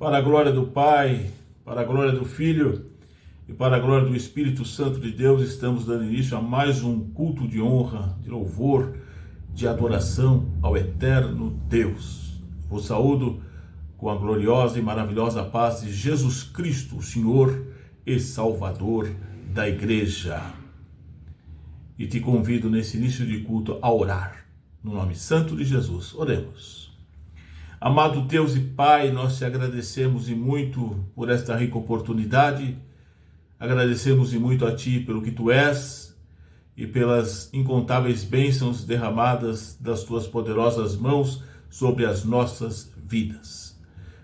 Para a glória do Pai, para a glória do Filho e para a glória do Espírito Santo de Deus, estamos dando início a mais um culto de honra, de louvor, de adoração ao eterno Deus. Vos saúdo com a gloriosa e maravilhosa paz de Jesus Cristo, o Senhor e Salvador da Igreja. E te convido nesse início de culto a orar, no nome santo de Jesus. Oremos. Amado Deus e Pai, nós te agradecemos e muito por esta rica oportunidade, agradecemos e muito a Ti pelo que Tu és e pelas incontáveis bênçãos derramadas das Tuas poderosas mãos sobre as nossas vidas.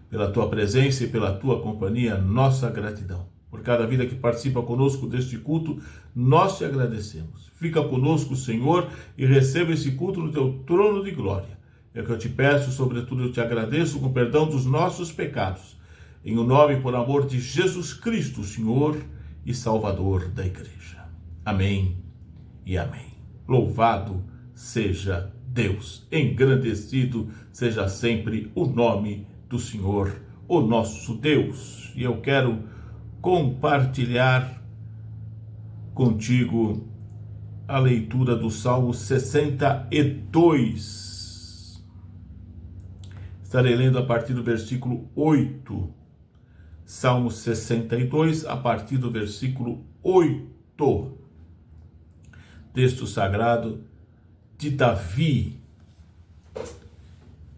Pela Tua presença e pela Tua companhia, nossa gratidão. Por cada vida que participa conosco deste culto, nós te agradecemos. Fica conosco, Senhor, e receba esse culto no Teu trono de glória. É o que eu te peço, sobretudo eu te agradeço com perdão dos nossos pecados. Em o nome e por amor de Jesus Cristo, Senhor e Salvador da Igreja. Amém e amém. Louvado seja Deus, engrandecido seja sempre o nome do Senhor, o nosso Deus. E eu quero compartilhar contigo a leitura do Salmo 62. Estarei lendo a partir do versículo 8. Salmo 62, a partir do versículo 8. Texto sagrado de Davi,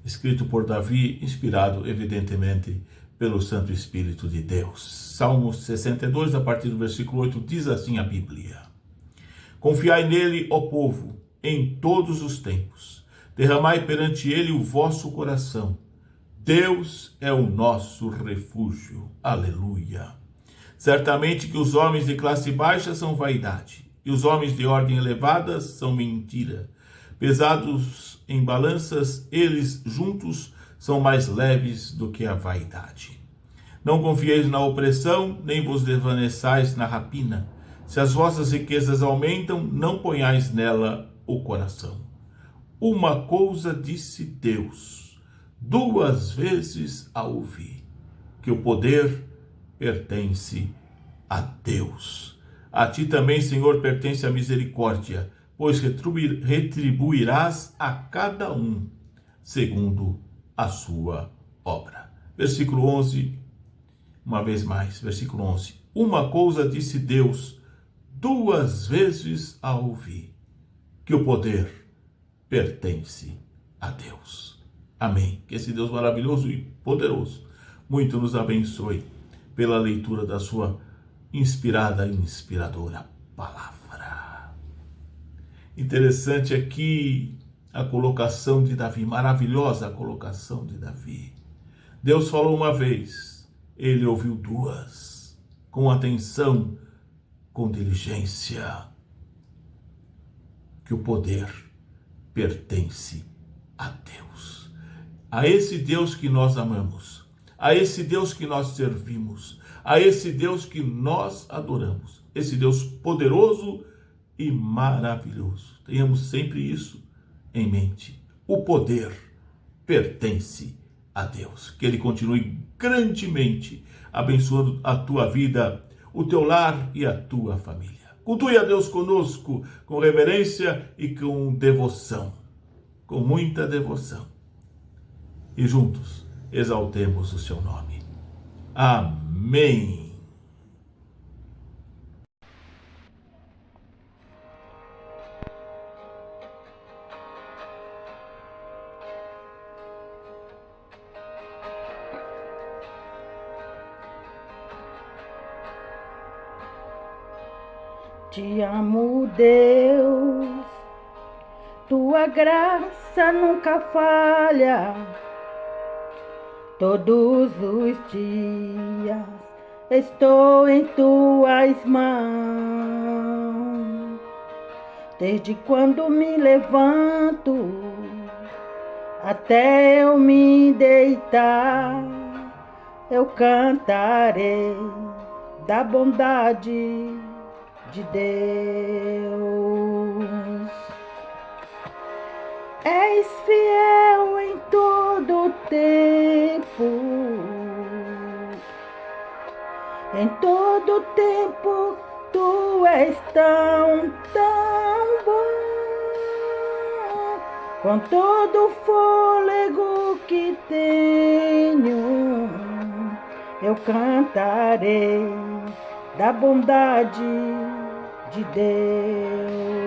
escrito por Davi, inspirado evidentemente pelo Santo Espírito de Deus. Salmo 62, a partir do versículo 8, diz assim a Bíblia: Confiai nele, ó povo, em todos os tempos. Derramai perante ele o vosso coração. Deus é o nosso refúgio. Aleluia. Certamente que os homens de classe baixa são vaidade, e os homens de ordem elevada são mentira. Pesados em balanças, eles juntos são mais leves do que a vaidade. Não confieis na opressão, nem vos desvaneçais na rapina. Se as vossas riquezas aumentam, não ponhais nela o coração. Uma coisa disse Deus, duas vezes a ouvi, que o poder pertence a Deus. A ti também, Senhor, pertence a misericórdia, pois retribuirás a cada um segundo a sua obra. Versículo 11, uma vez mais, versículo 11. Uma coisa disse Deus, duas vezes a ouvi, que o poder pertence a Deus. Amém. Que esse Deus maravilhoso e poderoso muito nos abençoe pela leitura da sua inspirada e inspiradora palavra. Interessante aqui a colocação de Davi, maravilhosa a colocação de Davi. Deus falou uma vez, ele ouviu duas, com atenção, com diligência, que o poder pertence a Deus. A esse Deus que nós amamos, a esse Deus que nós servimos, a esse Deus que nós adoramos, esse Deus poderoso e maravilhoso. Tenhamos sempre isso em mente. O poder pertence a Deus. Que Ele continue grandemente abençoando a tua vida, o teu lar e a tua família. Cultue a Deus conosco, com reverência e com devoção, com muita devoção. E juntos exaltemos o seu nome. Amém. Te amo, Deus, tua graça nunca falha. Todos os dias estou em tuas mãos. Desde quando me levanto até eu me deitar, eu cantarei da bondade de Deus. És fiel em todo tempo, Em todo tempo tu és tão, tão bom. Com todo o fôlego que tenho, eu cantarei da bondade de Deus.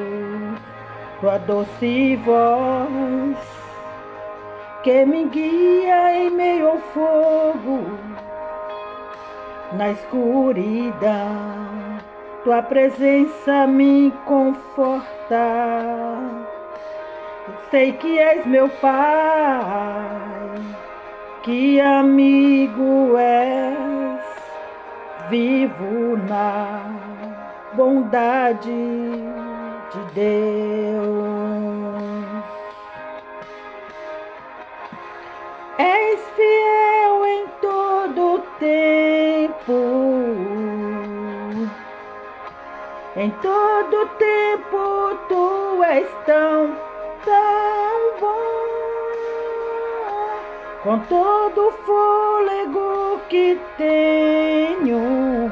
Tua doce voz que me guia em meio ao fogo, na escuridão, tua presença me conforta. Sei que és meu Pai, que amigo és, vivo na bondade de Deus. És fiel em todo tempo, em todo tempo tu és tão, tão bom. Com todo o fôlego que tenho,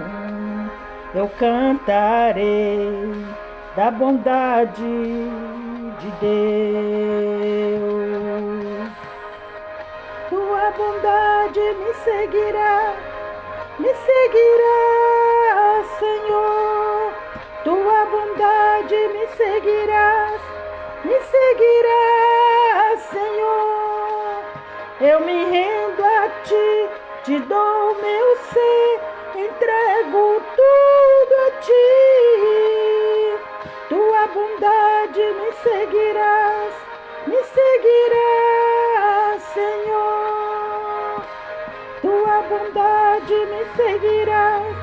eu cantarei da bondade de Deus. Tua bondade me seguirá, Senhor. Tua bondade me seguirás, Senhor. Eu me rendo a ti, te dou meu ser, entrego tudo a ti. Tua bondade me seguirás, Senhor. Tua bondade me seguirás,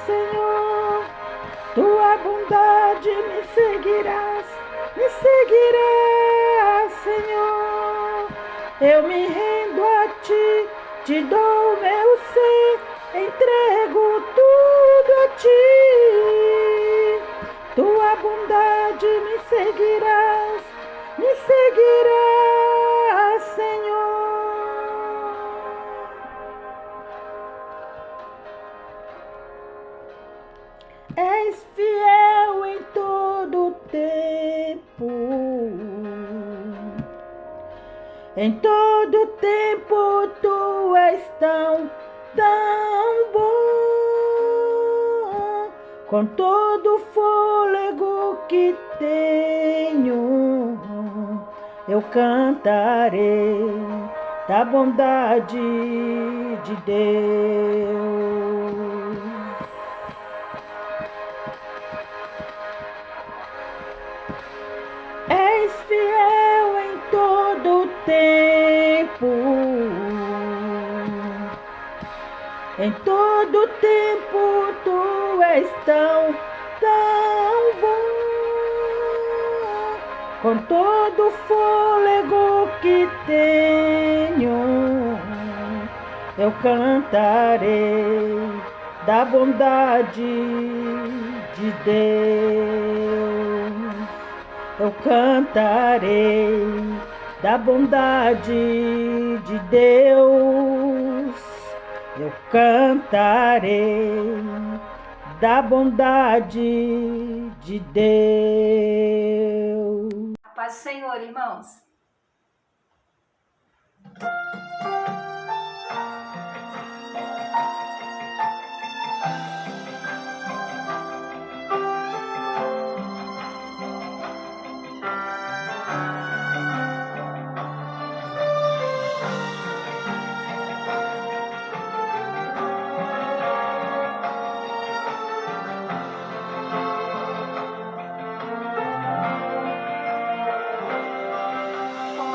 Senhor. Tua bondade me seguirás, Senhor. Eu me rendo a ti, te dou meu ser, entrego tudo a ti. Tua bondade me seguirás, Senhor. És fiel em todo tempo, em todo tempo tu és tão, tão bom. Com todo o fôlego que tenho, eu cantarei da bondade de Deus. És fiel em todo tempo, em todo tempo tu és tão, tão bom. Com todo o fôlego que tenho, eu cantarei da bondade de Deus. Eu cantarei da bondade de Deus. Eu cantarei da bondade de Deus. A paz do Senhor, irmãos.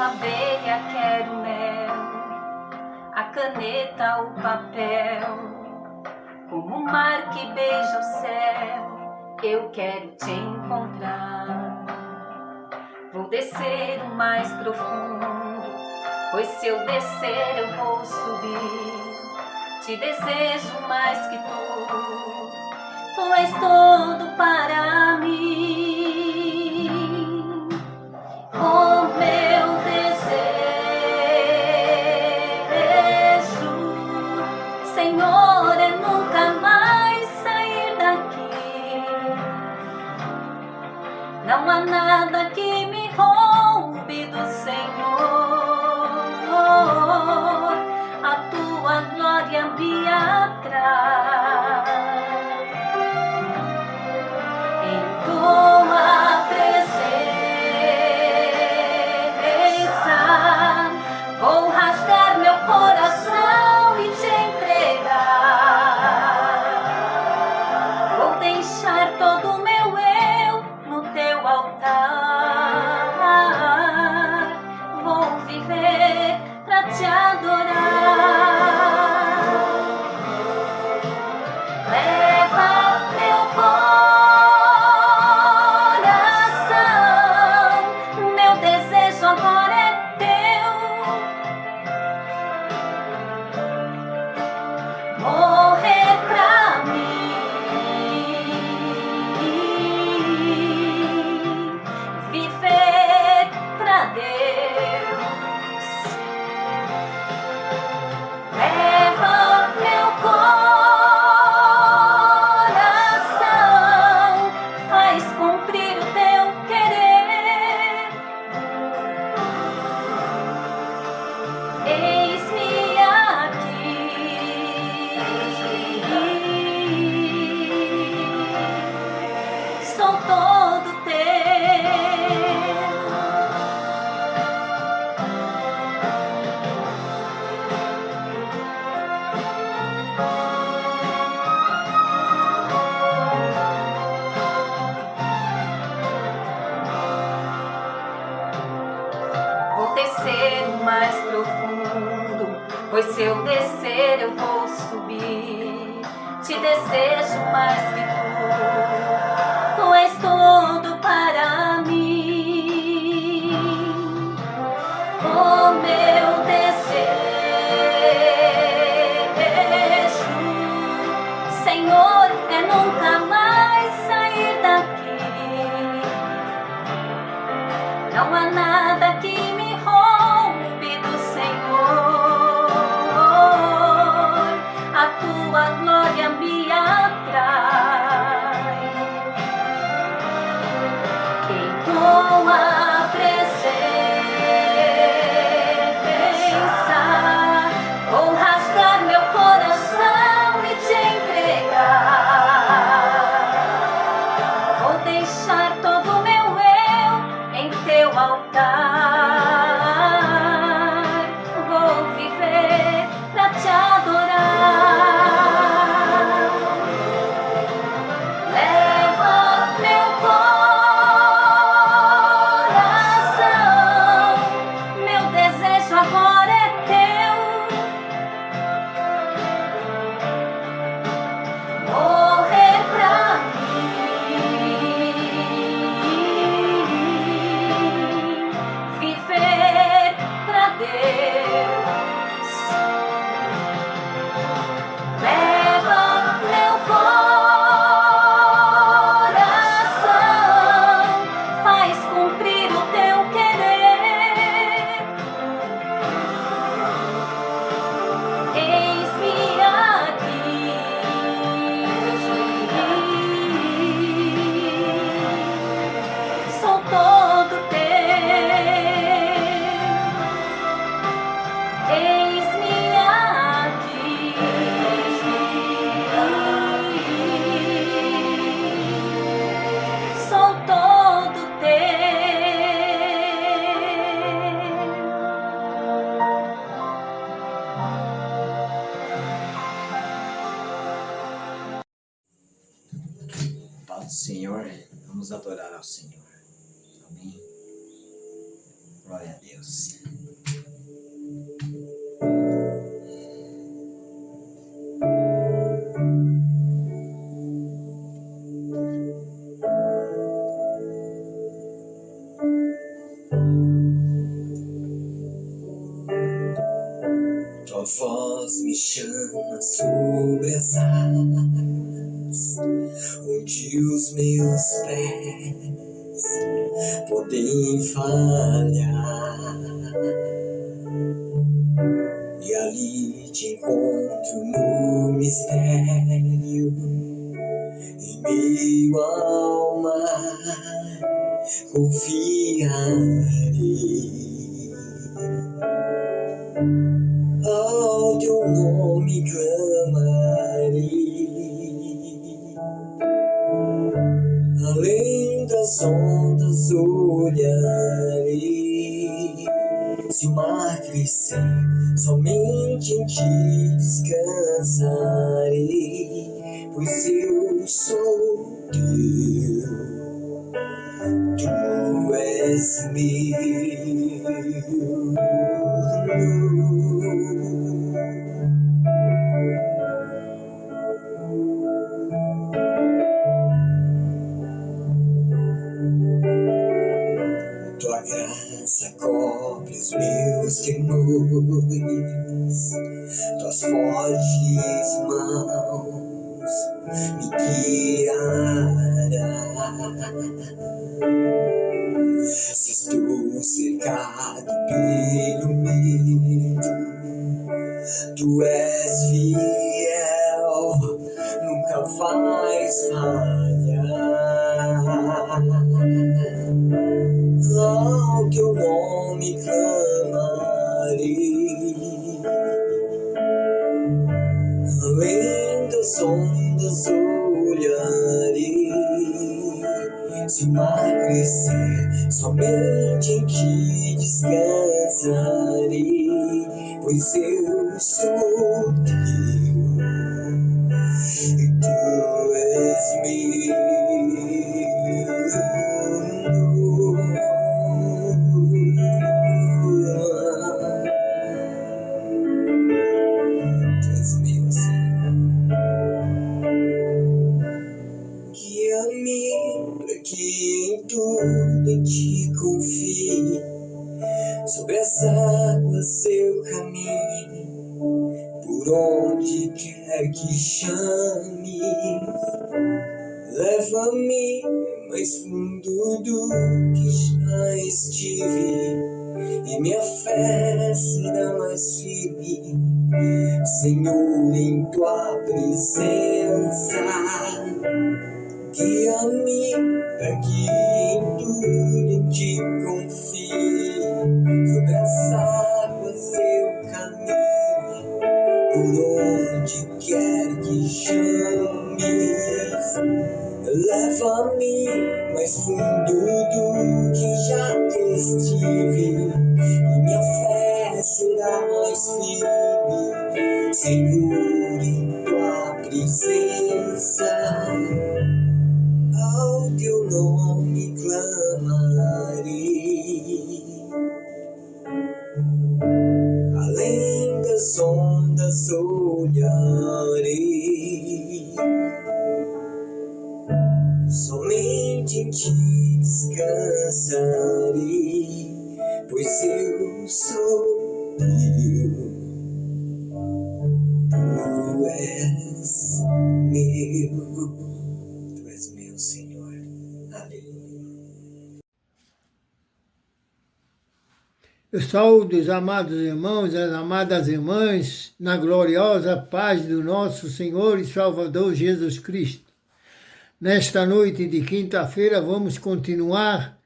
Abelha quero mel, a caneta, o papel, como o mar que beija o céu, eu quero te encontrar. Vou descer o mais profundo, pois se eu descer eu vou subir. Te desejo mais que tu és todo para mim. Oh, meu desejo, nada que me roube do Senhor. A tua glória me atrai. Em tua presença vou rasgar meu coração e te entregar. Vou deixar todo o meu eu no teu altar. Vou viver pra te adorar. Leva meu coração, meu desejo agora é teu. Morrer pra mim, viver pra Deus. Leva meu coração, faz cumprir o teu querer. Eis-me aqui, sou todo teu. Vou descer mais profundo, pois se eu descer eu vou subir. Te desejo mais que tu és tudo para mim. O meu desejo, Senhor, é nunca mais sair daqui. Não há nada que me roube do Senhor. A tua glória me atrai. Em tua presença vou rasgar meu coração e te entregar. Vou deixar todo o meu eu em teu altar. Vou viver pra te adorar. Leva meu coração, meu desejo agora é teu. Morrer pra mim, viver pra Deus. Leva meu coração, faz cumprir o teu querer. Eis-me aqui, sou todo teu. Eis-me aqui, sou todo Paz do Senhor, vamos adorar ao Senhor. Amém. Glória a Deus. Tua voz me chama sobre as águas, onde os meus pés podem falhar. E ali te encontro no mistério, em meio ao mar, confiarei. Ao teu nome clamarei, além das ondas olharei. Se o mar crescer, somente em ti descansarei, pois eu sou teu, tu és meu. Tua graça cobre os meus temores, tuas fortes mãos me guiarão. Se estou cercado pelo medo, tu és fiel, nunca vais falhar. Ao teu nome clamarei, além das ondas olharei. Se o mar crescer, somente em ti descansarei, pois eu sou teu e tu és meu. Tu és meu, Senhor. Guia-me para que em tudo em ti confie, sobre as águas eu caminhe, por onde quer que chames. Leva-me mais fundo do que já estive, e minha fé será mais firme, Senhor, em tua presença. Guia-me para que em tudo em ti confie, sobre as águas eu caminhe, por onde quer que chames. Leva-me mais fundo do que já estive, e minha fé será mais firme, Senhor, em tua presença. Ao teu nome clamarei, além das ondas olharei. Somente em ti descansarei, pois eu sou teu, tu és meu. Tu és meu, Senhor. Aleluia. Eu saúdo os amados irmãos e as amadas irmãs na gloriosa paz do nosso Senhor e Salvador Jesus Cristo. Nesta noite de quinta-feira vamos continuar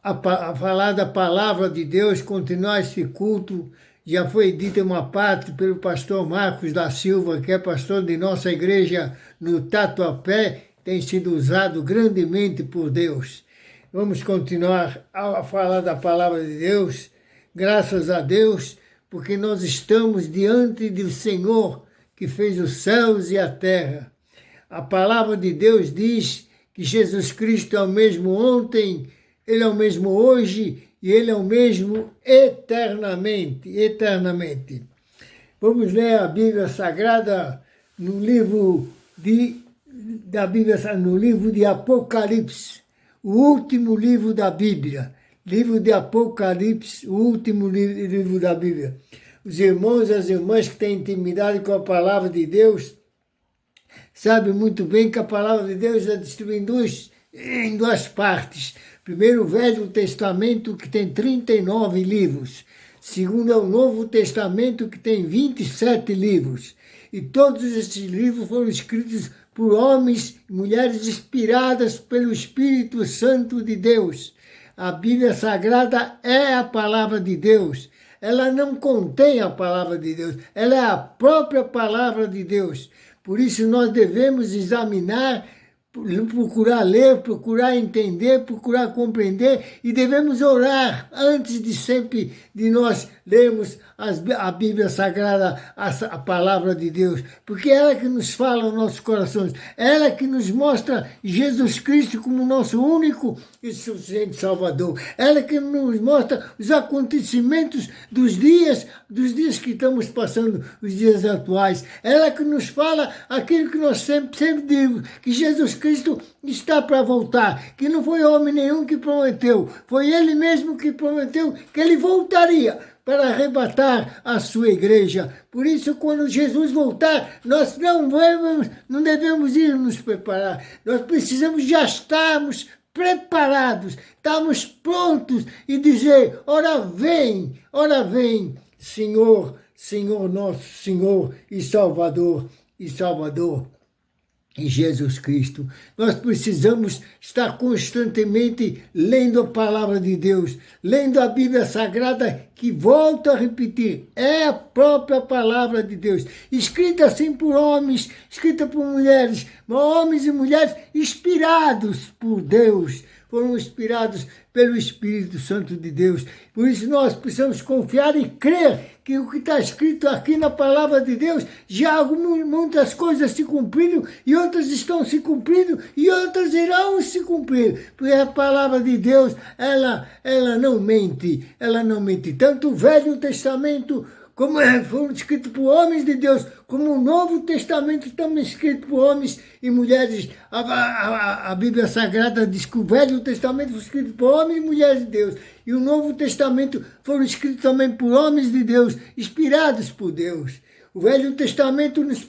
a falar da palavra de Deus, continuar esse culto. Já foi dita uma parte pelo pastor Marcos da Silva, que é pastor de nossa igreja no Tatuapé, tem sido usado grandemente por Deus. Vamos continuar a falar da palavra de Deus, graças a Deus, porque nós estamos diante do Senhor que fez os céus e a terra. A palavra de Deus diz que Jesus Cristo é o mesmo ontem, Ele é o mesmo hoje e Ele é o mesmo eternamente. Vamos ler a Bíblia Sagrada no livro de Apocalipse, o último livro da Bíblia. Livro de Apocalipse, o último livro da Bíblia. Os irmãos e as irmãs que têm intimidade com a palavra de Deus sabem muito bem que a palavra de Deus é distribuída em duas partes. Primeiro, o Velho Testamento, que tem 39 livros. Segundo, é o Novo Testamento, que tem 27 livros. E todos esses livros foram escritos por homens e mulheres inspiradas pelo Espírito Santo de Deus. A Bíblia Sagrada é a palavra de Deus. Ela não contém a palavra de Deus, ela é a própria palavra de Deus. Por isso nós devemos examinar, procurar ler, procurar entender, procurar compreender e devemos orar antes de sempre de nós lermos a Bíblia Sagrada, a palavra de Deus, porque é ela que nos fala aos nossos corações, é ela que nos mostra Jesus Cristo como nosso único e suficiente Salvador, é ela que nos mostra os acontecimentos dos dias que estamos passando, os dias atuais, é ela que nos fala aquilo que nós sempre digo, que Jesus Cristo está para voltar, que não foi homem nenhum que prometeu, foi Ele mesmo que prometeu que Ele voltaria para arrebatar a sua igreja. Por isso, quando Jesus voltar, nós não devemos ir nos preparar. Nós precisamos já estarmos preparados, estarmos prontos e dizer, ora vem, Senhor, Senhor nosso Senhor e Salvador, em Jesus Cristo. Nós precisamos estar constantemente lendo a palavra de Deus, lendo a Bíblia Sagrada, que, volto a repetir, é a própria palavra de Deus, escrita assim por homens, escrita por mulheres, homens e mulheres inspirados por Deus, foram inspirados pelo Espírito Santo de Deus. Por isso nós precisamos confiar e crer que o que está escrito aqui na palavra de Deus, já muitas coisas se cumpriram e outras estão se cumprindo e outras irão se cumprir. Porque a palavra de Deus, ela não mente, Tanto o Velho Testamento, como foram escritos por homens de Deus, como o Novo Testamento também escrito por homens e mulheres. A Bíblia Sagrada diz que o Velho Testamento foi escrito por homens e mulheres de Deus, e o Novo Testamento foram escritos também por homens de Deus, inspirados por Deus. O Velho Testamento nos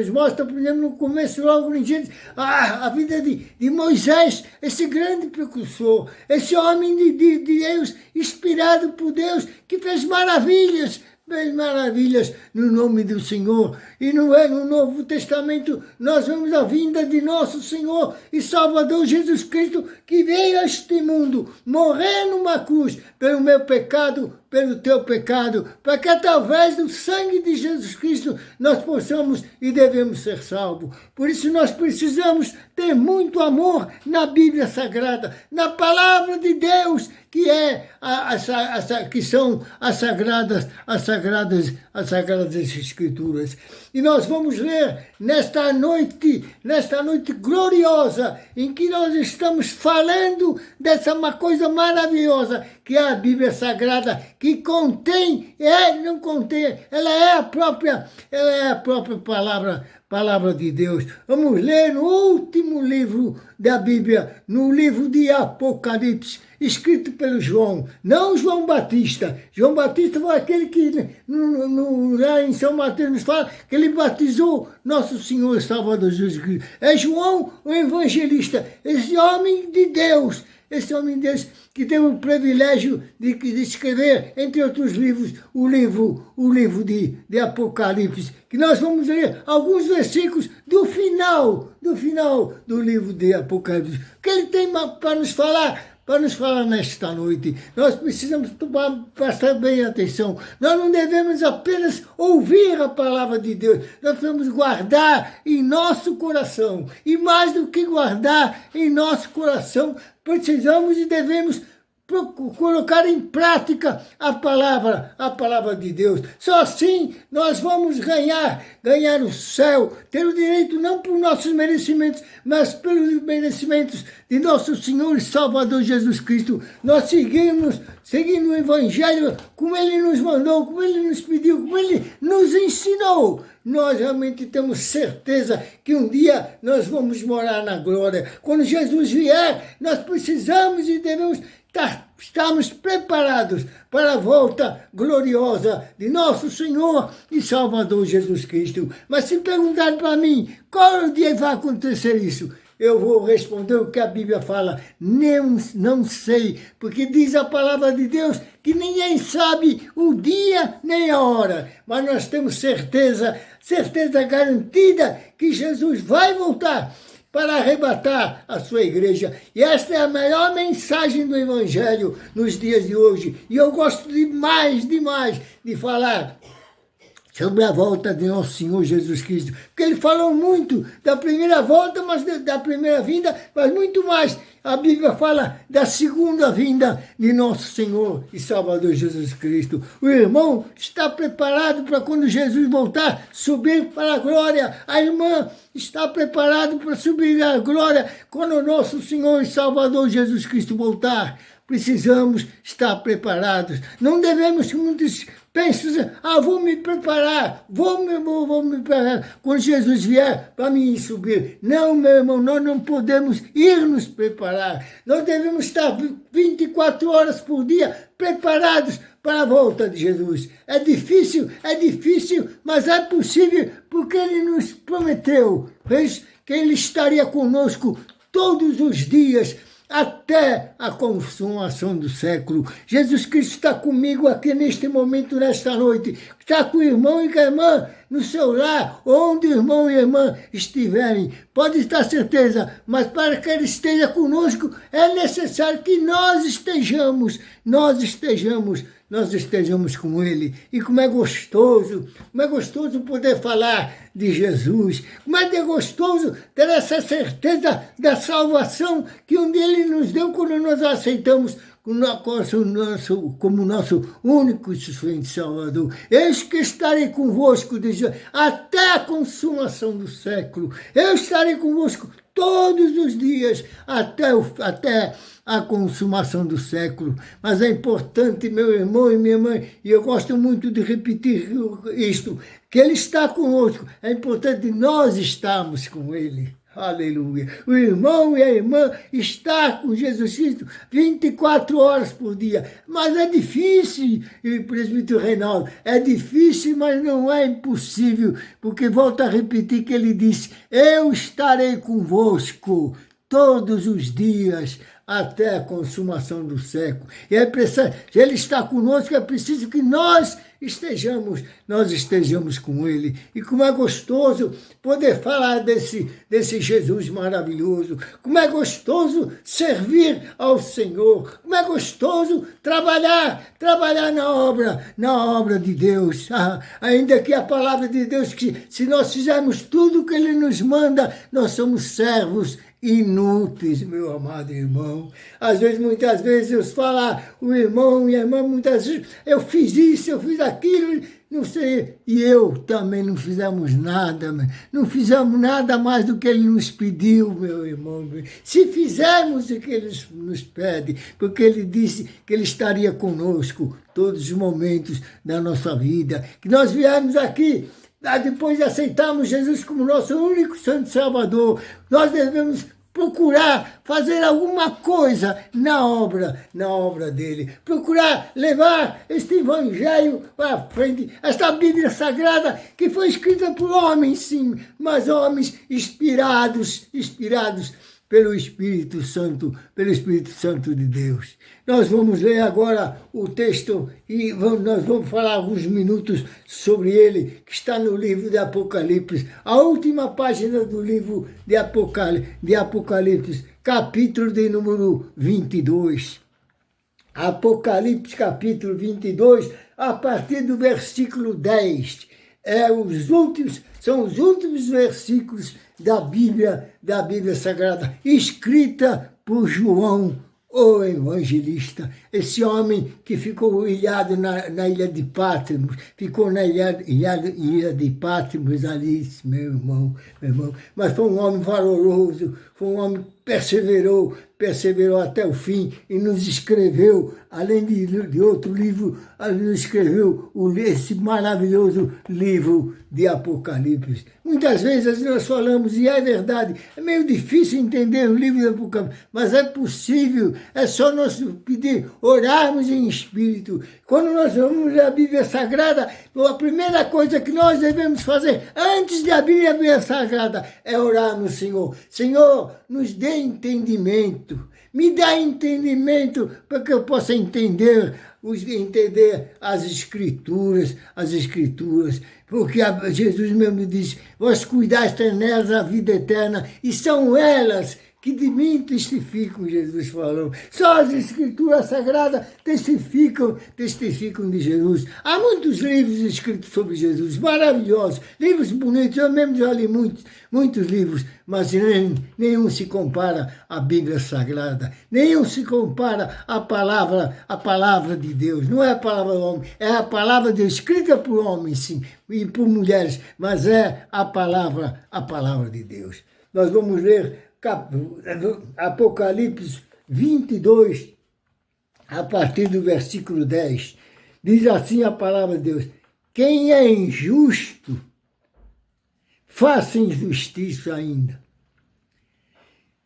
mostra, por exemplo, no começo, logo em Gênesis, a vida de Moisés, esse grande precursor, esse homem de Deus, inspirado por Deus, que fez maravilhas no nome do Senhor. E no Novo Testamento nós vemos a vinda de nosso Senhor e Salvador Jesus Cristo, que veio a este mundo morrer numa cruz pelo meu pecado, pelo teu pecado, para que através do sangue de Jesus Cristo nós possamos e devemos ser salvos. Por isso nós precisamos ter muito amor na Bíblia Sagrada, na palavra de Deus, que que são as sagradas Escrituras. E nós vamos ler nesta noite gloriosa, em que nós estamos falando dessa uma coisa maravilhosa, que é a Bíblia Sagrada, que ela é a própria palavra de Deus. Vamos ler no último livro da Bíblia, no livro de Apocalipse, escrito pelo João, não João Batista. João Batista foi aquele que lá em São Mateus nos fala que ele batizou nosso Senhor e Salvador Jesus Cristo. É João, o evangelista, esse homem de Deus, que teve o privilégio de escrever, entre outros livros, o livro de Apocalipse, que nós vamos ler alguns versículos do final do livro de Apocalipse. O que ele tem para nos falar nesta noite? Nós precisamos prestar bem atenção. Nós não devemos apenas ouvir a palavra de Deus, nós devemos guardar em nosso coração. E mais do que guardar em nosso coração, precisamos e devemos colocar em prática a palavra de Deus. Só assim nós vamos ganhar o céu, ter o direito não por nossos merecimentos, mas pelos merecimentos de nosso Senhor e Salvador Jesus Cristo. Nós seguindo o Evangelho como Ele nos mandou, como Ele nos pediu, como Ele nos ensinou. Nós realmente temos certeza que um dia nós vamos morar na glória. Quando Jesus vier, nós precisamos e devemos estarmos preparados para a volta gloriosa de nosso Senhor e Salvador Jesus Cristo. Mas se perguntar para mim qual dia vai acontecer isso, eu vou responder o que a Bíblia fala. Não sei, porque diz a palavra de Deus que ninguém sabe o dia nem a hora, mas nós temos certeza garantida que Jesus vai voltar para arrebatar a sua igreja. E esta é a melhor mensagem do Evangelho nos dias de hoje. E eu gosto demais de falar sobre a volta de nosso Senhor Jesus Cristo. Porque ele falou muito da primeira volta, mas da primeira vinda, mas muito mais. A Bíblia fala da segunda vinda de nosso Senhor e Salvador Jesus Cristo. O irmão está preparado para quando Jesus voltar, subir para a glória. A irmã está preparada para subir à glória quando o nosso Senhor e Salvador Jesus Cristo voltar. Precisamos estar preparados. Não devemos que muitos pensem, vou me preparar, vou me preparar quando Jesus vier para me subir. Não, meu irmão, nós não podemos ir nos preparar. Nós devemos estar 24 horas por dia preparados para a volta de Jesus. É difícil, mas é possível porque Ele nos prometeu que Ele estaria conosco todos os dias, até a consumação do século. Jesus Cristo está comigo aqui neste momento, nesta noite. Está com o irmão e com a irmã no seu lar, onde o irmão e a irmã estiverem. Pode estar certeza, mas para que Ele esteja conosco, é necessário que nós estejamos com Ele. E como é gostoso poder falar de Jesus, como é gostoso ter essa certeza da salvação que um dia Ele nos deu quando nós aceitamos como nosso único e suficiente Salvador. Eis que estarei convosco até a consumação do século. Eu estarei convosco todos os dias, até a consumação do século. Mas é importante, meu irmão e minha mãe, e eu gosto muito de repetir isto, que Ele está conosco. É importante nós estarmos com Ele. Aleluia. O irmão e a irmã está com Jesus Cristo 24 horas por dia. Mas é difícil, presbítero Reinaldo, é difícil, mas não é impossível, porque volto a repetir que Ele disse, eu estarei convosco todos os dias, até a consumação do século. E é preciso, se Ele está conosco, é preciso que nós estejamos com Ele. E como é gostoso poder falar desse Jesus maravilhoso. Como é gostoso servir ao Senhor. Como é gostoso trabalhar na obra de Deus. Ainda que a palavra de Deus, que se nós fizermos tudo o que Ele nos manda, nós somos servos inúteis, meu amado irmão. Muitas vezes eu falo, o irmão e a irmã, muitas vezes, eu fiz isso, eu fiz aquilo, não sei, e eu também não fizemos nada, não fizemos nada mais do que Ele nos pediu, meu irmão. Se fizermos o que Ele nos pede, porque Ele disse que Ele estaria conosco todos os momentos da nossa vida, que nós viemos aqui, depois de aceitarmos Jesus como nosso único Santo Salvador, nós devemos procurar fazer alguma coisa na obra dele. Procurar levar este evangelho para frente, esta Bíblia Sagrada que foi escrita por homens, sim, mas homens inspirados pelo Espírito Santo de Deus. Nós vamos ler agora o texto e nós vamos falar alguns minutos sobre ele, que está no livro de Apocalipse, a última página do livro de Apocalipse, capítulo de número 22. Apocalipse, capítulo 22, a partir do versículo 10. São os últimos versículos da Bíblia Sagrada, escrita por João, o evangelista, esse homem que ficou ilhado na ilha de Patmos, ficou na ilha de Patmos ali, meu irmão, mas foi um homem valoroso, foi um homem perseverou até o fim e nos escreveu, além de outro livro, nos escreveu esse maravilhoso livro de Apocalipse. Muitas vezes nós falamos, e é verdade, é meio difícil entender o livro de Apocalipse, mas é possível, é só nós pedir, orarmos em espírito. Quando nós vamos ler a Bíblia Sagrada, a primeira coisa que nós devemos fazer, antes de abrir a Bíblia Sagrada, é orar no Senhor. Senhor, nos dê entendimento. Me dá entendimento para que eu possa entender as Escrituras, porque Jesus mesmo disse, vós cuidaste nelas a vida eterna, e são elas que de mim testificam, Jesus falou. Só as Escrituras Sagradas testificam de Jesus. Há muitos livros escritos sobre Jesus, maravilhosos, livros bonitos, eu mesmo já li muitos livros, mas nenhum se compara à Bíblia Sagrada, nenhum se compara à palavra de Deus. Não é a palavra do homem, é a palavra de Deus, escrita por homens, sim, e por mulheres, mas é a palavra de Deus. Nós vamos ler Apocalipse 22, a partir do versículo 10. Diz assim a palavra de Deus: quem é injusto, faça injustiça ainda.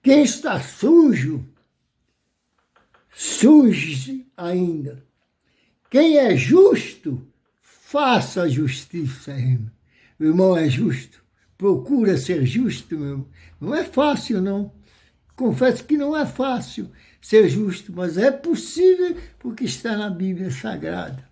Quem está sujo, suje ainda. Quem é justo, faça justiça ainda. O irmão é justo, procura ser justo, meu irmão. Não é fácil, não. Confesso que não é fácil ser justo, mas é possível porque está na Bíblia Sagrada.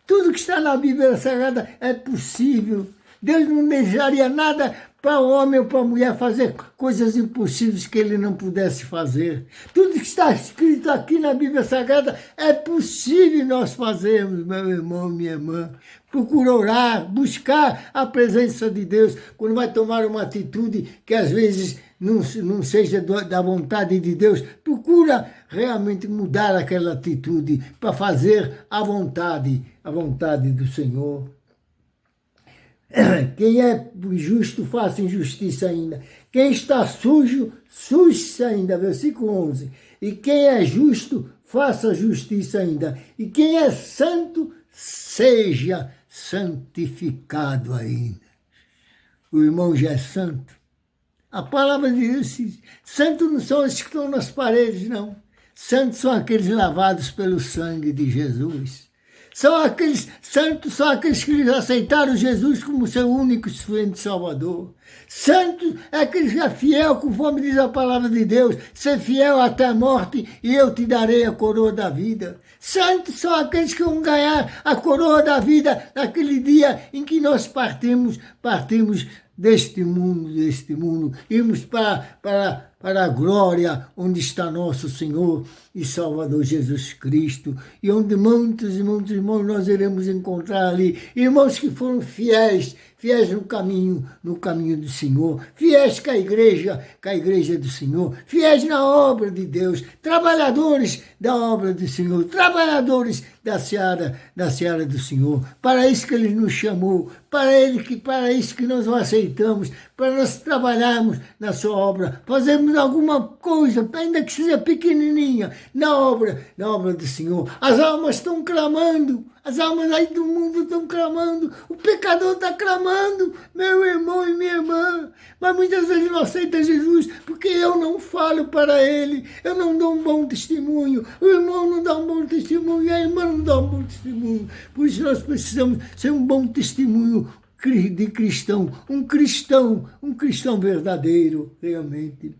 Tudo que está na Bíblia Sagrada é possível. Deus não deixaria nada para o homem ou para a mulher fazer coisas impossíveis que ele não pudesse fazer. Tudo que está escrito aqui na Bíblia Sagrada é possível nós fazermos, meu irmão, minha irmã. Procura orar, buscar a presença de Deus quando vai tomar uma atitude que às vezes não seja da vontade de Deus. Procura realmente mudar aquela atitude para fazer a vontade do Senhor. Quem é justo, faça injustiça ainda. Quem está sujo, suje-se ainda. Versículo 11. E quem é justo, faça justiça ainda. E quem é santo, seja santificado ainda. O irmão já é santo. A palavra de Deus diz, santos não são os que estão nas paredes, não. Santos são aqueles lavados pelo sangue de Jesus. Santos são aqueles que aceitaram Jesus como seu único e suficiente Salvador. Santos é aquele que é fiel, conforme diz a palavra de Deus, ser fiel até a morte e eu te darei a coroa da vida. Santos são aqueles que vão ganhar a coroa da vida naquele dia em que nós partimos deste mundo, irmos para a glória onde está nosso Senhor e Salvador Jesus Cristo, e onde muitos e muitos irmãos nós iremos encontrar ali, irmãos que foram fiéis no caminho do Senhor, fiéis com a igreja do Senhor, fiéis na obra de Deus, trabalhadores da obra do Senhor, trabalhadores da seara do Senhor. Para isso que Ele nos chamou, para isso que nós o aceitamos, para nós trabalharmos na sua obra, fazermos alguma coisa, ainda que seja pequenininha, na obra do Senhor. As almas estão clamando, as almas aí do mundo estão clamando, o pecador está clamando, meu irmão e minha irmã, mas muitas vezes não aceita Jesus, porque eu não falo para ele, eu não dou um bom testemunho, o irmão não dá um bom testemunho, e a irmã não dá um bom testemunho. Por isso nós precisamos ser um bom testemunho de cristão, um cristão verdadeiro, realmente.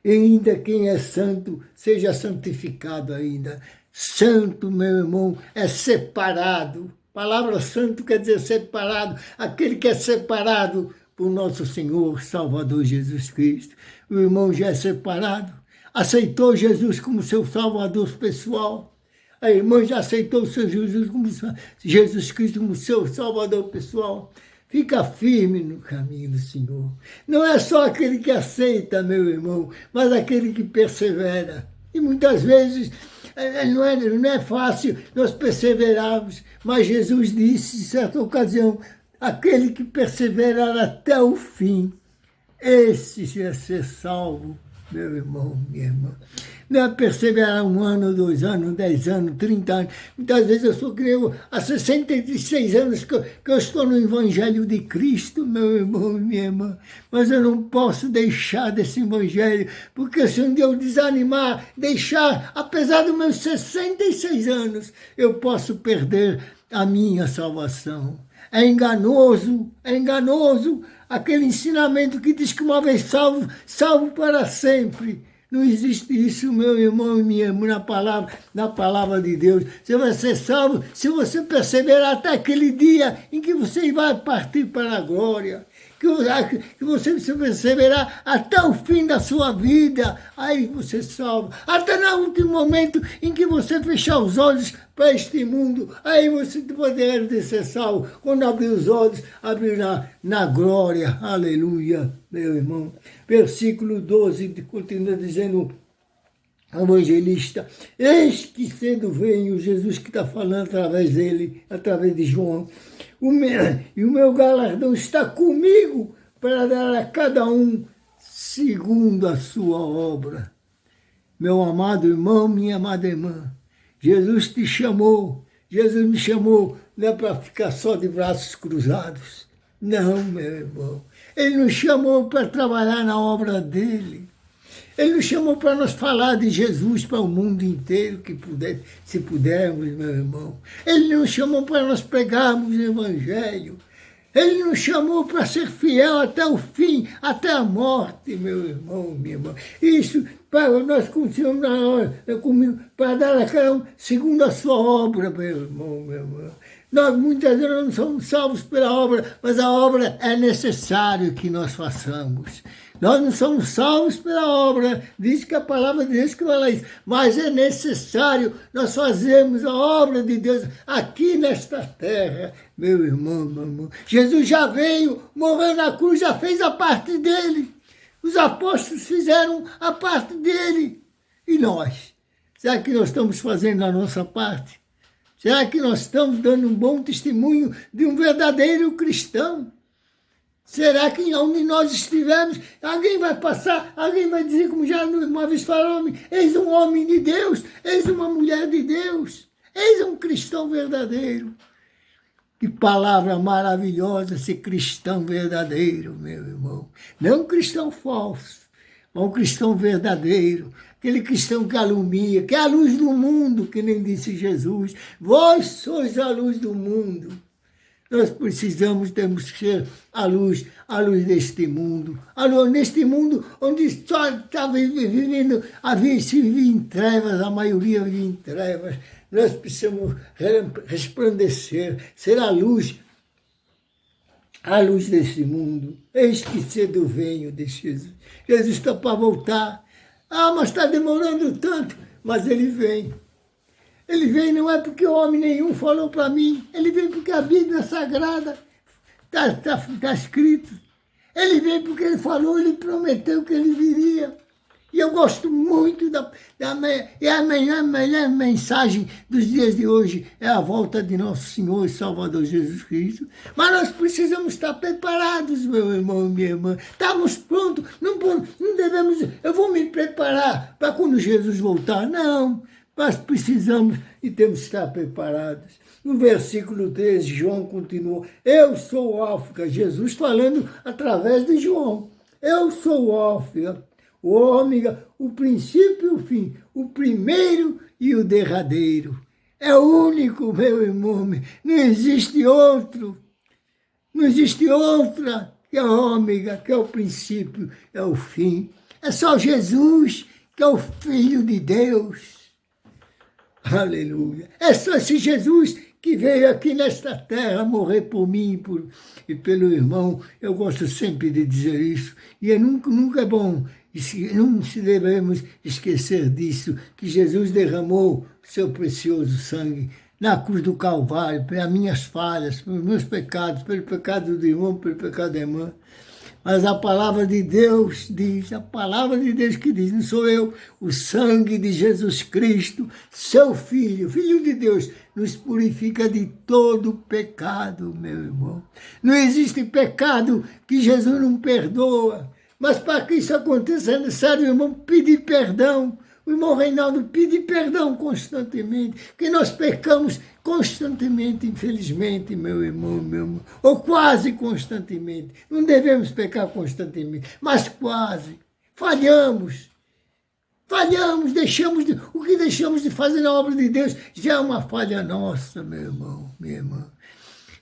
E ainda quem é santo, seja santificado ainda. Santo, meu irmão, é separado. A palavra santo quer dizer separado. Aquele que é separado por nosso Senhor, Salvador Jesus Cristo. O irmão já é separado. Aceitou Jesus como seu Salvador pessoal. A irmã já aceitou o seu Jesus Cristo como seu Salvador pessoal. Fica firme no caminho do Senhor. Não é só aquele que aceita, meu irmão, mas aquele que persevera. E muitas vezes não é fácil nós perseverarmos, mas Jesus disse, em certa ocasião, aquele que perseverar até o fim, Esse é ser salvo, meu irmão, minha irmã. Não é perseverar 1 ano, 2 anos, 10 anos, 30 anos. Muitas vezes eu sou criança, há 66 anos que eu estou no Evangelho de Cristo, meu irmão e minha irmã. Mas eu não posso deixar desse Evangelho, porque se um dia eu desanimar, deixar, apesar dos meus 66 anos, eu posso perder a minha salvação. É enganoso aquele ensinamento que diz que uma vez salvo, salvo para sempre. Não existe isso, meu irmão e minha irmã, na palavra de Deus. Você vai ser salvo se você perseverar até aquele dia em que você vai partir para a glória. Que você perseverar até o fim da sua vida, aí você salva. Até no último momento em que você fechar os olhos para este mundo, aí você poderá ser salvo. Quando abrir os olhos, abrirá na glória. Aleluia, meu irmão. Versículo 12, continua dizendo o evangelista: eis que cedo venho, Jesus que está falando através dele, através de João, e o meu galardão está comigo para dar a cada um segundo a sua obra. Meu amado irmão, minha amada irmã, Jesus te chamou, Jesus me chamou, não é para ficar só de braços cruzados. Não, meu irmão. Ele nos chamou para trabalhar na obra dele. Ele nos chamou para nós falar de Jesus para o mundo inteiro, se pudermos, meu irmão. Ele nos chamou para nós pregarmos o Evangelho. Ele nos chamou para ser fiel até o fim, até a morte, meu irmão, minha irmã. Isso, para nós continuamos para dar a cada um segundo a sua obra, meu irmão, meu irmão. Nós muitas vezes não somos salvos pela obra, mas a obra é necessário que nós façamos. Nós não somos salvos pela obra, diz que a palavra de Deus que fala isso, mas é necessário nós fazermos a obra de Deus aqui nesta terra, meu irmão, meu irmão. Jesus já veio, morreu na cruz, já fez a parte dele. Os apóstolos fizeram a parte dele. E nós? Será que nós estamos fazendo a nossa parte? Será que nós estamos dando um bom testemunho de um verdadeiro cristão? Será que onde nós estivermos, alguém vai passar, alguém vai dizer, como já uma vez falou, eis um homem de Deus, eis uma mulher de Deus, eis um cristão verdadeiro. Que palavra maravilhosa ser cristão verdadeiro, meu irmão. Não um cristão falso, mas um cristão verdadeiro. Aquele cristão que alumia, que é a luz do mundo, que nem disse Jesus. Vós sois a luz do mundo. Nós temos que ser a luz deste mundo. Neste mundo onde só está vivendo, se vive em trevas, a maioria vive em trevas. Nós precisamos resplandecer, ser a luz desse mundo. Eis que cedo venho, disse Jesus. Jesus está para voltar. Ah, mas está demorando tanto. Mas ele vem. Ele vem não é porque homem nenhum falou para mim. Ele vem porque a Bíblia Sagrada está escrito. Ele vem porque ele falou, ele prometeu que ele viria. E eu gosto muito a melhor mensagem dos dias de hoje é a volta de nosso Senhor e Salvador Jesus Cristo. Mas nós precisamos estar preparados, meu irmão e minha irmã. Estamos prontos, não devemos, eu vou me preparar para quando Jesus voltar. Não, nós precisamos e temos que estar preparados. No versículo 13, João continua, eu sou o Alfa, Jesus falando através de João. Eu sou o Alfa, o ômega, o princípio e o fim, o primeiro e o derradeiro. É o único, meu irmão, não existe outro. Não existe outra que é o ômega, que é o princípio, é o fim. É só Jesus, que é o Filho de Deus. Aleluia. É só esse Jesus que veio aqui nesta terra morrer por mim e pelo irmão. Eu gosto sempre de dizer isso. E nunca é bom, não se devemos esquecer disso, que Jesus derramou seu precioso sangue na cruz do Calvário, pelas minhas falhas, pelos meus pecados, pelo pecado do irmão, pelo pecado da irmã. Mas a palavra de Deus diz, a palavra de Deus que diz, não sou eu, o sangue de Jesus Cristo, seu Filho, Filho de Deus, nos purifica de todo pecado, meu irmão. Não existe pecado que Jesus não perdoa, Mas para que isso aconteça é necessário, irmão, pedir perdão. O irmão Reinaldo pede perdão constantemente, que nós pecamos constantemente, infelizmente, meu irmão, ou quase constantemente. Não devemos pecar constantemente, mas quase. Falhamos, o que deixamos de fazer na obra de Deus já é uma falha nossa, meu irmão, minha irmã.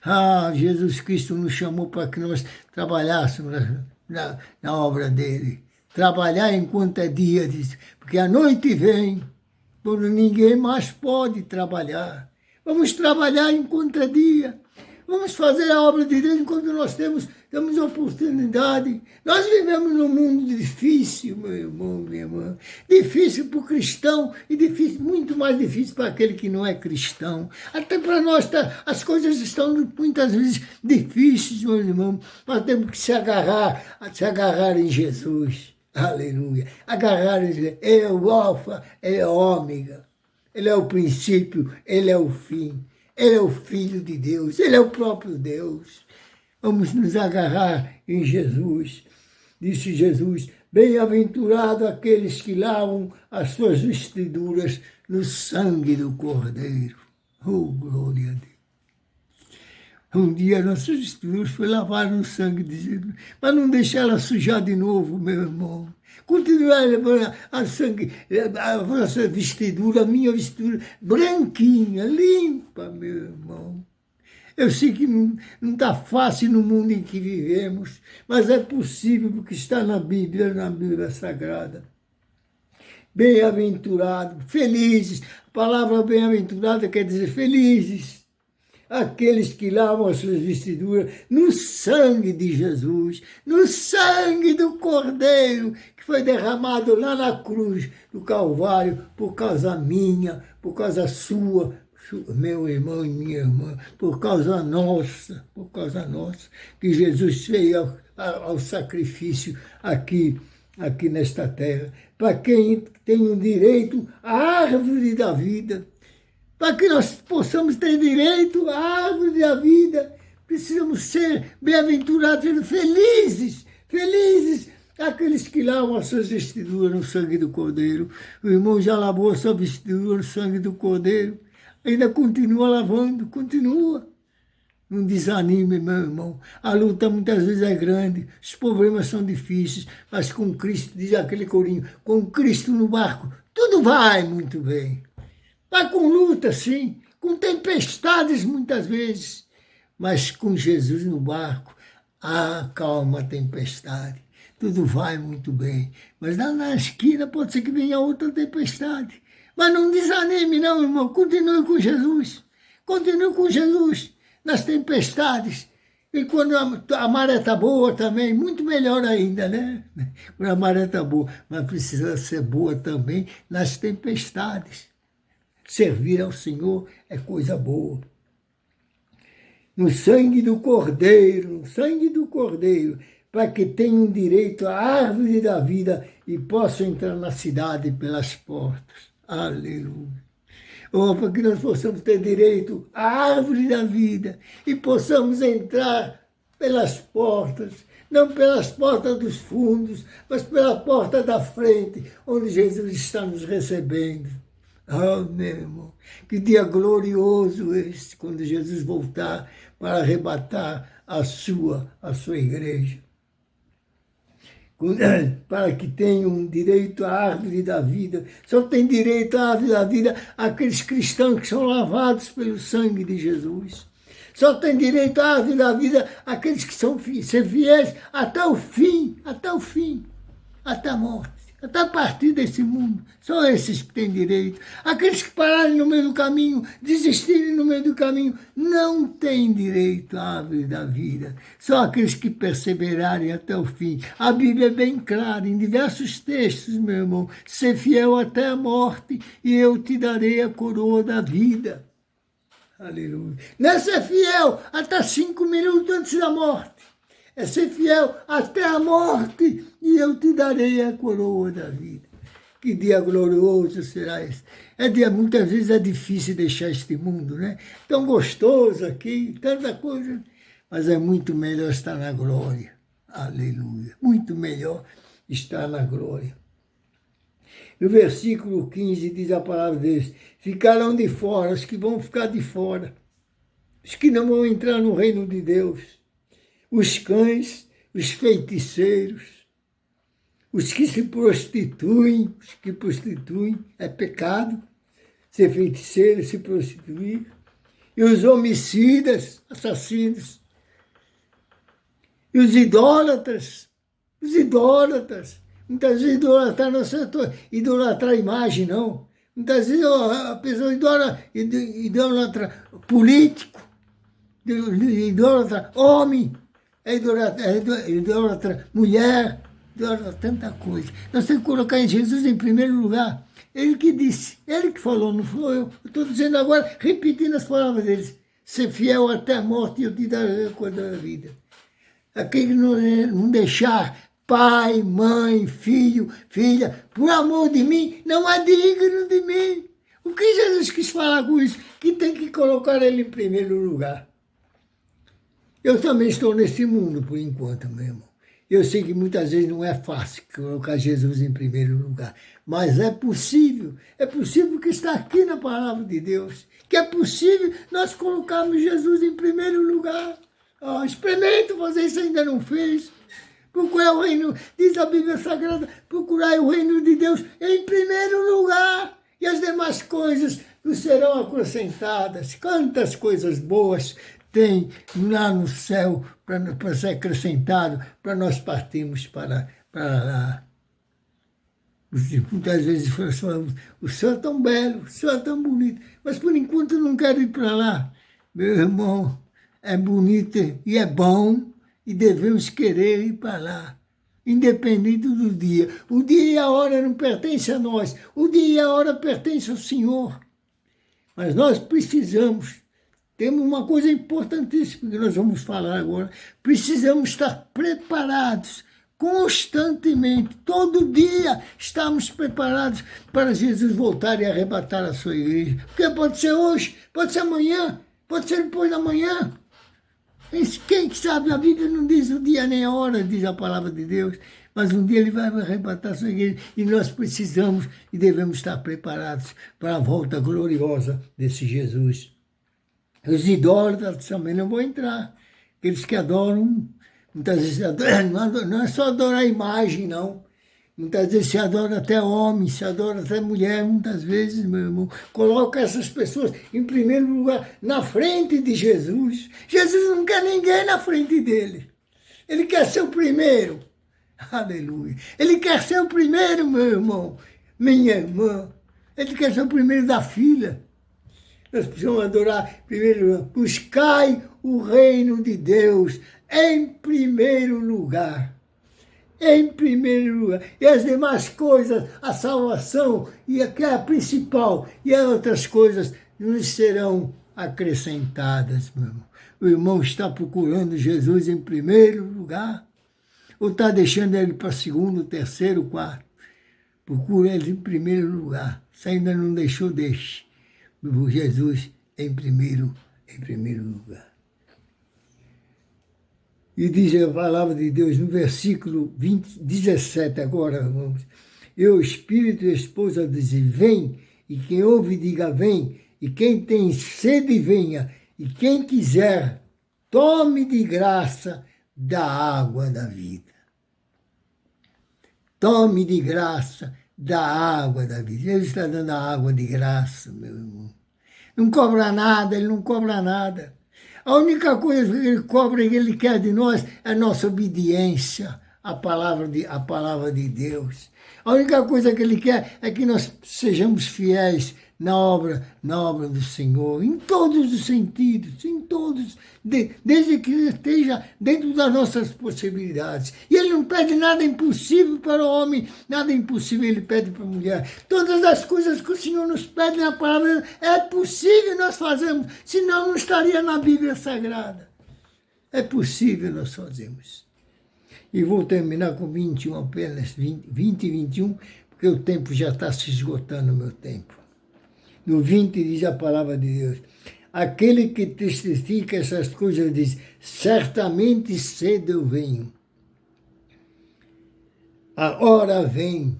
Ah, Jesus Cristo nos chamou para que nós trabalhássemos na obra dele. Trabalhar enquanto é dia, diz, porque a noite vem, quando ninguém mais pode trabalhar. Vamos trabalhar enquanto é dia. Vamos fazer a obra de Deus enquanto nós temos oportunidade. Nós vivemos num mundo difícil, meu irmão, minha irmã. Difícil para o cristão e difícil, muito mais difícil para aquele que não é cristão. Até para nós as coisas estão muitas vezes difíceis, meu irmão. Nós temos que se agarrar em Jesus. Aleluia. Agarrar em Jesus. Ele é o alfa, ele é o ômega. Ele é o princípio, ele é o fim. Ele é o Filho de Deus, ele é o próprio Deus. Vamos nos agarrar em Jesus. Disse Jesus, bem-aventurado aqueles que lavam as suas vestiduras no sangue do Cordeiro. Oh, glória a Deus. Um dia nossas vestiduras foi lavar no sangue de Jesus, mas não deixar ela sujar de novo, meu irmão. Continuar levando a vossa vestidura, a minha vestidura, branquinha, limpa, meu irmão. Eu sei que não está fácil no mundo em que vivemos, mas é possível porque está na Bíblia Sagrada. Bem-aventurado, felizes. A palavra bem-aventurada quer dizer felizes. Aqueles que lavam as suas vestiduras no sangue de Jesus, no sangue do Cordeiro, que foi derramado lá na cruz do Calvário, por causa minha, por causa sua, meu irmão e minha irmã, por causa nossa, que Jesus veio ao sacrifício aqui nesta terra, para quem tem o direito à árvore da vida. Para que nós possamos ter direito à árvore da vida, precisamos ser bem-aventurados, felizes aqueles que lavam as suas vestiduras no sangue do Cordeiro. O irmão já lavou a sua vestidura no sangue do Cordeiro, ainda continua lavando, continua. Não desanime, meu irmão. A luta muitas vezes é grande, os problemas são difíceis, mas com Cristo, diz aquele corinho, com Cristo no barco, tudo vai muito bem. Vai com luta, sim, com tempestades muitas vezes, mas com Jesus no barco, calma a tempestade, tudo vai muito bem. Mas lá na esquina pode ser que venha outra tempestade. Mas não desanime não, irmão, continue com Jesus nas tempestades. E quando a maré está boa também, muito melhor ainda, né? Quando a maré está boa, mas precisa ser boa também nas tempestades. Servir ao Senhor é coisa boa. No sangue do Cordeiro, para que tenham direito à árvore da vida e possam entrar na cidade pelas portas. Aleluia. Oh, para que nós possamos ter direito à árvore da vida e possamos entrar pelas portas, não pelas portas dos fundos, mas pela porta da frente, onde Jesus está nos recebendo. Ah, meu irmão, que dia glorioso esse, quando Jesus voltar para arrebatar a sua igreja. Para que tenham direito à árvore da vida. Só tem direito à árvore da vida aqueles cristãos que são lavados pelo sangue de Jesus. Só tem direito à árvore da vida aqueles que são fiéis até o fim, até a morte. Até a partir desse mundo, só esses que têm direito. Aqueles que pararem no meio do caminho, desistirem no meio do caminho, não têm direito à árvore da vida. Só aqueles que perseverarem até o fim. A Bíblia é bem clara, em diversos textos, meu irmão. Ser fiel até a morte e eu te darei a coroa da vida. Aleluia. Não é ser fiel até 5 minutos antes da morte. É ser fiel até a morte e eu te darei a coroa da vida. Que dia glorioso será esse. Muitas vezes é difícil deixar este mundo, né? Tão gostoso aqui, tanta coisa. Mas é muito melhor estar na glória. Aleluia. Muito melhor estar na glória. No versículo 15 diz a palavra de Deus: ficarão de fora os que vão ficar de fora, os que não vão entrar no reino de Deus, os cães, os feiticeiros, os que se prostituem, os que prostituem, é pecado ser feiticeiro, se prostituir, e os homicidas, assassinos, e os idólatras, muitas vezes idolatrar não é idolatrar a imagem, não. Muitas vezes a pessoa idolatra político, idolatra homem, idolatra mulher, idolatra tanta coisa. Nós temos que colocar Jesus em primeiro lugar. Ele que disse, ele que falou, não foi eu. Eu estou dizendo agora, repetindo as palavras deles: ser fiel até a morte e eu te darei a cor da vida. Aquele que não deixar pai, mãe, filho, filha, por amor de mim, não é digno de mim. O que Jesus quis falar com isso? Que tem que colocar ele em primeiro lugar. Eu também estou nesse mundo por enquanto, meu irmão. Eu sei que muitas vezes não é fácil colocar Jesus em primeiro lugar, mas é possível que está aqui na palavra de Deus, que é possível nós colocarmos Jesus em primeiro lugar. Oh, experimenta, você isso ainda não fez. Procurar o reino, diz a Bíblia Sagrada, procurar o reino de Deus em primeiro lugar, e as demais coisas nos serão acrescentadas. Quantas coisas boas tem lá no céu para ser acrescentado, para nós partirmos para lá. Muitas vezes o céu é tão belo, o céu é tão bonito, mas por enquanto eu não quero ir para lá. Meu irmão, é bonito e é bom, e devemos querer ir para lá, independente do dia. O dia e a hora não pertencem a nós, o dia e a hora pertencem ao Senhor. Mas nós precisamos, temos uma coisa importantíssima que nós vamos falar agora, precisamos estar preparados constantemente, todo dia estamos preparados para Jesus voltar e arrebatar a sua igreja. Porque pode ser hoje, pode ser amanhã, pode ser depois da manhã. Quem sabe, a Bíblia não diz o dia nem a hora, diz a palavra de Deus, mas um dia ele vai arrebatar a sua igreja e nós precisamos e devemos estar preparados para a volta gloriosa desse Jesus. Os idólatras também não vão entrar, aqueles que adoram, muitas vezes não é só adorar a imagem, não. Muitas vezes se adora até homem, se adora até mulher, muitas vezes, meu irmão. Coloca essas pessoas em primeiro lugar, na frente de Jesus. Jesus não quer ninguém na frente dele. Ele quer ser o primeiro. Aleluia. Ele quer ser o primeiro, meu irmão, minha irmã. Ele quer ser o primeiro da fila. Nós precisamos adorar primeiro. Buscai o reino de Deus em primeiro lugar. Em primeiro lugar. E as demais coisas, a salvação, e que é a principal, e as outras coisas nos serão acrescentadas, meu irmão. O irmão está procurando Jesus em primeiro lugar, ou está deixando ele para segundo, terceiro, quarto? Procura ele em primeiro lugar. Se ainda não deixou, deixe. Jesus em primeiro lugar. E diz a palavra de Deus no versículo 17 agora, vamos. E o Espírito e a esposa dizem: vem, e quem ouve diga vem, e quem tem sede venha, e quem quiser tome de graça da água da vida. Tome de graça da água da vida. Ele está dando a água de graça, meu irmão. Não cobra nada, ele não cobra nada. A única coisa que ele cobra e que ele quer de nós é a nossa obediência à palavra de Deus. A única coisa que ele quer é que nós sejamos fiéis na obra do Senhor, em todos os sentidos, em todos, desde que esteja dentro das nossas possibilidades. E ele não pede nada impossível para o homem, nada impossível ele pede para a mulher. Todas as coisas que o Senhor nos pede na palavra, é possível nós fazermos, senão não estaria na Bíblia Sagrada. É possível nós fazermos. E vou terminar com 21 apenas, 20 e 21, porque o tempo já está se esgotando, o meu tempo. No 20 diz a palavra de Deus: aquele que testifica essas coisas diz: certamente cedo eu venho. A hora vem,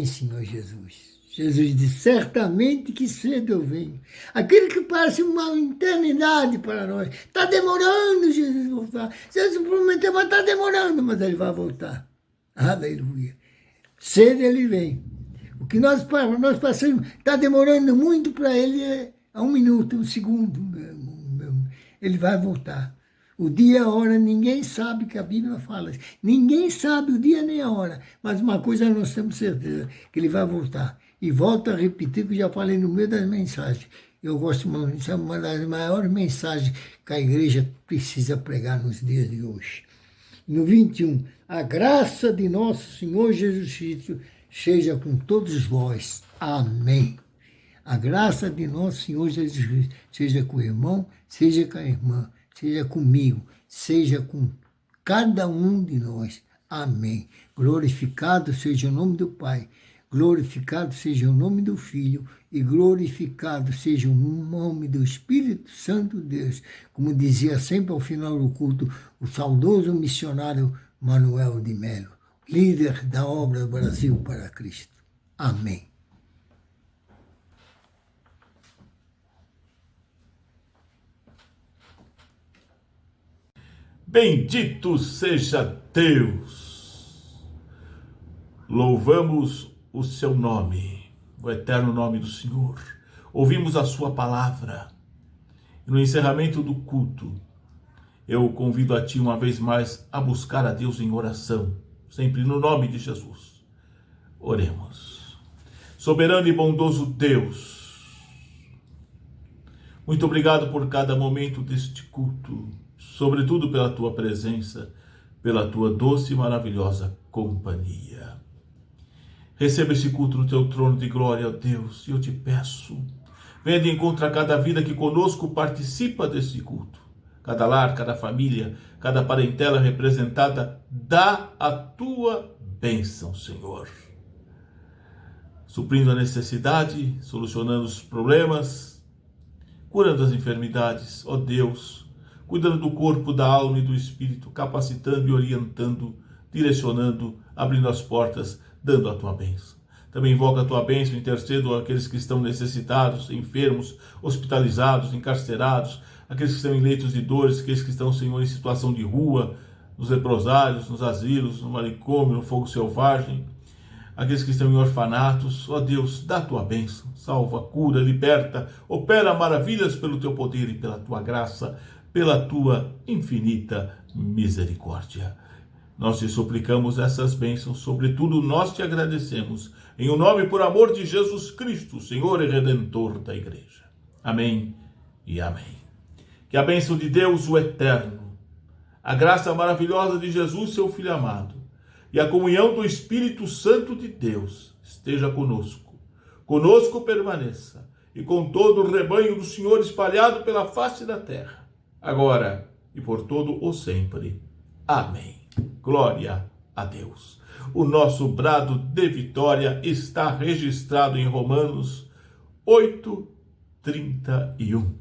Senhor Jesus. Jesus disse, certamente que cedo eu venho. Aquele que parece uma eternidade para nós. Está demorando Jesus voltar. Jesus prometeu, mas está demorando, mas ele vai voltar. Aleluia. Cedo ele vem. O que nós passamos, está demorando muito para ele, é 1 minuto, 1 segundo. Ele vai voltar. O dia e a hora, ninguém sabe, que a Bíblia fala. Ninguém sabe o dia nem a hora. Mas uma coisa nós temos certeza, que ele vai voltar. E volto a repetir que eu já falei no meio das mensagens. Eu gosto muito, isso é uma das maiores mensagens que a igreja precisa pregar nos dias de hoje. No 21, a graça de nosso Senhor Jesus Cristo seja com todos vós. Amém. A graça de nosso Senhor Jesus Cristo seja com o irmão, seja com a irmã, seja comigo, seja com cada um de nós. Amém. Glorificado seja o nome do Pai, glorificado seja o nome do Filho e glorificado seja o nome do Espírito Santo de Deus. Como dizia sempre ao final do culto o saudoso missionário Manuel de Melo, líder da obra Brasil para Cristo. Amém. Bendito seja Deus! Louvamos o seu nome, o eterno nome do Senhor. Ouvimos a sua palavra. E no encerramento do culto, eu convido a ti uma vez mais a buscar a Deus em oração, sempre no nome de Jesus. Oremos. Soberano e bondoso Deus, muito obrigado por cada momento deste culto, sobretudo pela tua presença, pela tua doce e maravilhosa companhia. Receba esse culto no teu trono de glória, ó Deus, e eu te peço, venha de encontro a cada vida que conosco participa desse culto. Cada lar, cada família, cada parentela representada, dá a tua bênção, Senhor. Suprindo a necessidade, solucionando os problemas, curando as enfermidades, ó Deus, cuidando do corpo, da alma e do espírito, capacitando e orientando, direcionando, abrindo as portas, dando a tua bênção. Também invoco a tua bênção, intercedo aqueles que estão necessitados, enfermos, hospitalizados, encarcerados, aqueles que estão em leitos de dores, aqueles que estão, Senhor, em situação de rua, nos leprosários, nos asilos, no manicômio, no fogo selvagem, aqueles que estão em orfanatos. Ó Deus, dá a tua bênção, salva, cura, liberta, opera maravilhas pelo teu poder e pela tua graça, pela tua infinita misericórdia. Nós te suplicamos essas bênçãos, sobretudo nós te agradecemos, em o nome e por amor de Jesus Cristo, Senhor e Redentor da Igreja. Amém e amém. Que a bênção de Deus, o Eterno, a graça maravilhosa de Jesus, seu Filho amado, e a comunhão do Espírito Santo de Deus esteja conosco. Conosco permaneça, e com todo o rebanho do Senhor espalhado pela face da terra, agora e por todo o sempre. Amém. Glória a Deus. O nosso brado de vitória está registrado em Romanos 8:31.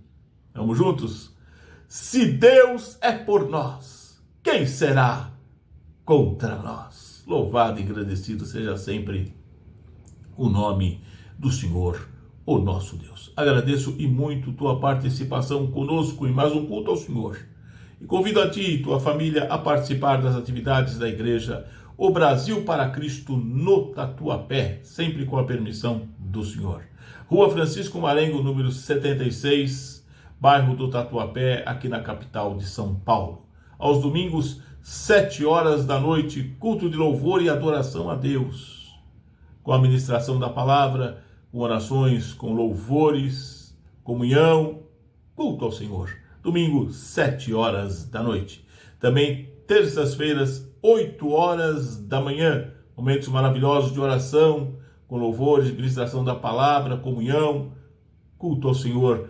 Vamos juntos? Se Deus é por nós, quem será contra nós? Louvado e agradecido seja sempre o nome do Senhor, o nosso Deus. Agradeço e muito tua participação conosco em mais um culto ao Senhor. E convido a ti e tua família a participar das atividades da igreja O Brasil para Cristo no Tatuapé, sempre com a permissão do Senhor. Rua Francisco Marengo, número 76, bairro do Tatuapé, aqui na capital de São Paulo. Aos domingos, 7 horas da noite, culto de louvor e adoração a Deus, com a ministração da palavra, com orações, com louvores, comunhão, culto ao Senhor. Domingo, 7 horas da noite. Também terças-feiras, 8 horas da manhã. Momentos maravilhosos de oração, com louvores, ministração da palavra, comunhão, culto ao Senhor.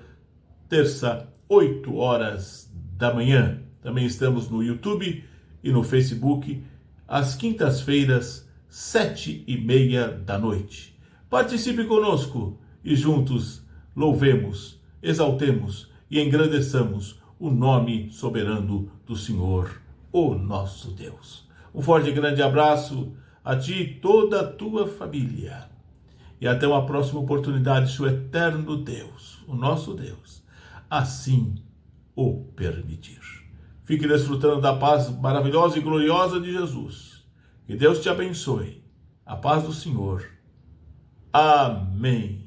Terça, 8 horas da manhã. Também estamos no YouTube e no Facebook, às quintas-feiras, 7:30 da noite. Participe conosco e juntos louvemos, exaltemos e engrandeçamos o nome soberano do Senhor, o nosso Deus. Um forte e grande abraço a ti e toda a tua família. E até uma próxima oportunidade, se o eterno Deus, o nosso Deus, assim o permitir. Fique desfrutando da paz maravilhosa e gloriosa de Jesus. Que Deus te abençoe. A paz do Senhor. Amém.